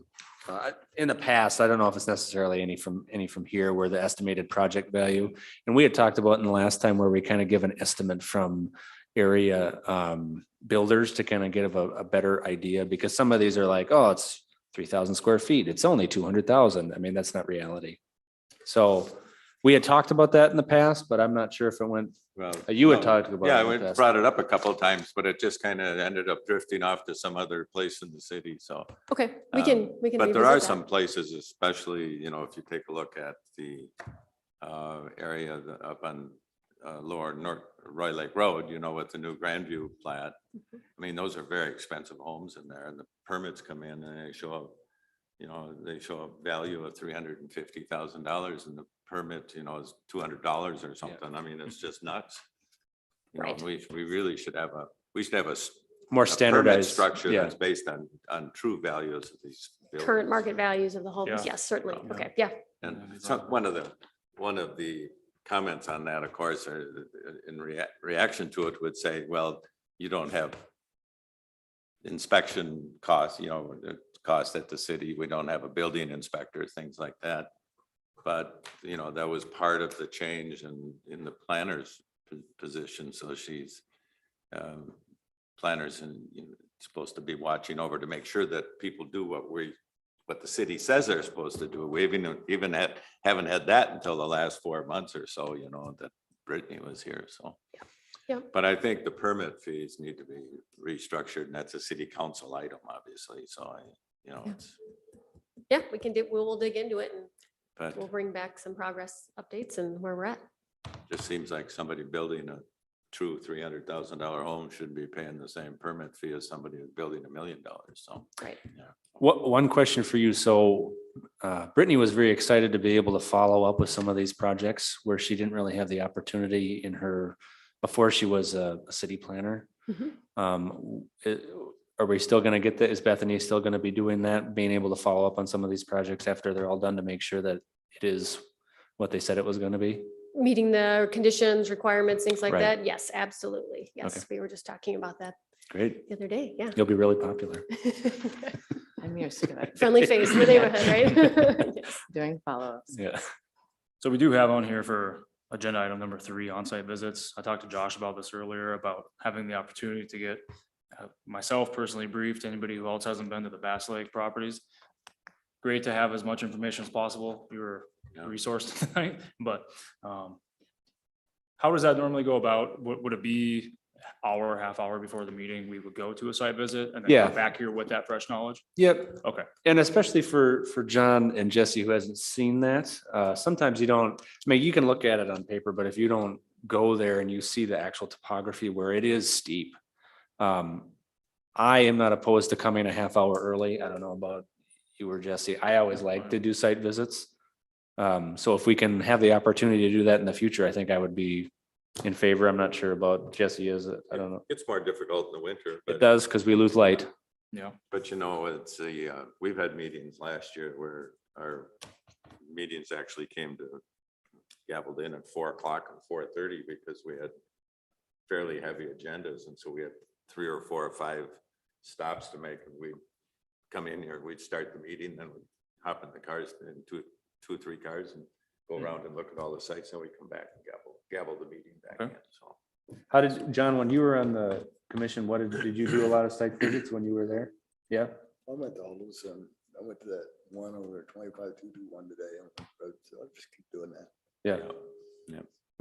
in the past, I don't know if it's necessarily any from here where the estimated project value. And we had talked about in the last time where we kind of give an estimate from area builders to kind of give a better idea, because some of these are like, oh, it's 3,000 square feet. It's only 200,000. I mean, that's not reality. So we had talked about that in the past, but I'm not sure if it went, Well, you had no, talked about. Yeah, it in we the past. brought it up a couple of times, but it just kind of ended up drifting off to some other place in the city, so. Okay, we can. But there are revisit that. some places, especially, you know, if you take a look at the area up on lower North Roy Lake Road, you know, with the new Grandview plat. I mean, those are very expensive homes in there, and the permits come in and they show, you know, they show a value of $350,000 and the permit, you know, is $200 or something. I mean, it's just nuts. You know, Right. we really should have a More a permit standardized structure yeah. that's based on true values of these buildings. Current market values of the homes, Yeah. yes, certainly. Yeah. Okay, yeah. And so one of the comments on that, of course, in reaction to it would say, well, you don't have inspection costs, you know, the cost at the city. We don't have a building inspector, things like that. But, you know, that was part of the change in the planner's position. So she's planners and, you know, supposed to be watching over to make sure that people do what the city says they're supposed to do. We haven't had that until the last 4 months or so, you know, that Brittany was here, so. Yeah. But I think the permit fees need to be restructured, and that's a city council item, obviously, so you know, it's, Yeah, we'll dig into it and but we'll bring back some progress updates and where we're at. just seems like somebody building a true $300,000 home should be paying the same permit fee as somebody who's building $1 million, so. Right. Yeah. One question for you. So Brittany was very excited to be able to follow up with some of these projects where she didn't really have the opportunity in her, before she was a city planner. Are we still going to get that? Is Bethany still going to be doing that, being able to follow up on some of these projects after they're all done to make sure that it is what they said it was going to be? Meeting the conditions, requirements, things like Right. that. Yes, absolutely. Yes, Okay. we were just talking about that Great. the other day. Yeah. You'll be really popular. I'm used to it. Friendly face in the neighborhood, right? Yes. Doing follow-ups. Yeah. So we do have on here for agenda item number 3, on-site visits. I talked to Josh about this earlier, about having the opportunity to get myself personally briefed, anybody who else hasn't been to the Bass Lake properties. Great to have as much information as possible. We were Yeah. resourced tonight, but how does that normally go about? Would it be hour, half hour before the meeting, we would go to a site visit and then Yeah. come back here with that fresh knowledge? Yep. Okay. And especially for John and Jesse, who hasn't seen that, sometimes you don't, I mean, you can look at it on paper, but if you don't go there and you see the actual topography where it is steep, I am not opposed to coming a half hour early. I don't know about you or Jesse. I always like to do site visits. So if we can have the opportunity to do that in the future, I think I would be in favor. I'm not sure about Jesse, is it? I don't know. It's more difficult in the winter, It but. does, because we lose light. Yeah. But you know, it's we've had meetings last year where our meetings actually came to gavelled in at 4 o'clock and 4:30 because we had fairly heavy agendas. And so we had 3 or 4 or 5 stops to make. And we'd come in here, we'd start the meeting, then we'd hop in the cars, in two or three cars, and go around and look at all the sites. And we'd come back and gavel the meeting back in, so. How did, John, when you were on the commission, did you do a lot of site visits when you were there? Yeah? I went to all those, I went to that one over 25-221 today, so I'll just keep doing that. Yeah.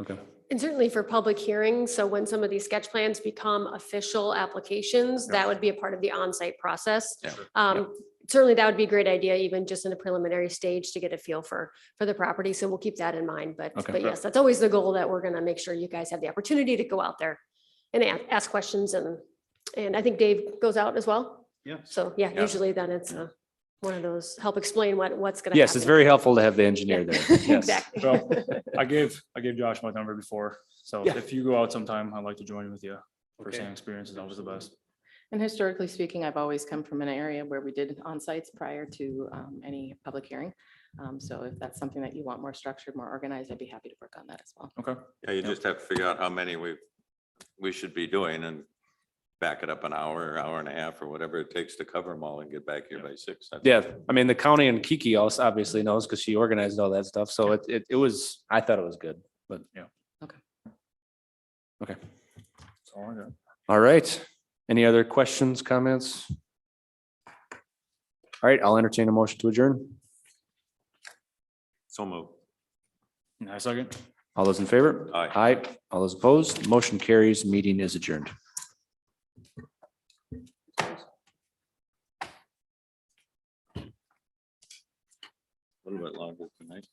Okay. And certainly for public hearings, so when some of these sketch plans become official applications, that would be a part of the on-site process. Yeah. Certainly that would be a great idea, even just in a preliminary stage to get a feel for the property. So we'll keep that in mind. But yes, that's always the goal, that we're going to make sure you guys have the opportunity to go out there and ask questions. And I think Dave goes out as well. Yeah. So yeah, usually then it's one of those, help explain what's going to happen. Yes, it's very helpful to have the engineer there. Yes. Exactly. Well, I gave Josh my number before. So Yeah. if you go out sometime, I'd like to join with you. Okay. First-hand experience is always the best. And historically speaking, I've always come from an area where we did on-sites prior to any public hearing. So if that's something that you want more structured, more organized, I'd be happy to work on that as well. Okay. Yeah, you just have to figure out how many we should be doing and back it up an hour, hour and a half, or whatever it takes to cover them all and get back here by 6. Yeah, I mean, the county and Kiki also obviously knows because she organized all that stuff. So it was, I thought it was good, but Yeah. Okay. Okay. That's all I got. All right. Any other questions, comments? All right, I'll entertain a motion to adjourn. So move. Nice second. All those in favor? Aye. Aye. All those opposed? Motion carries. Meeting is adjourned. A little bit longer tonight.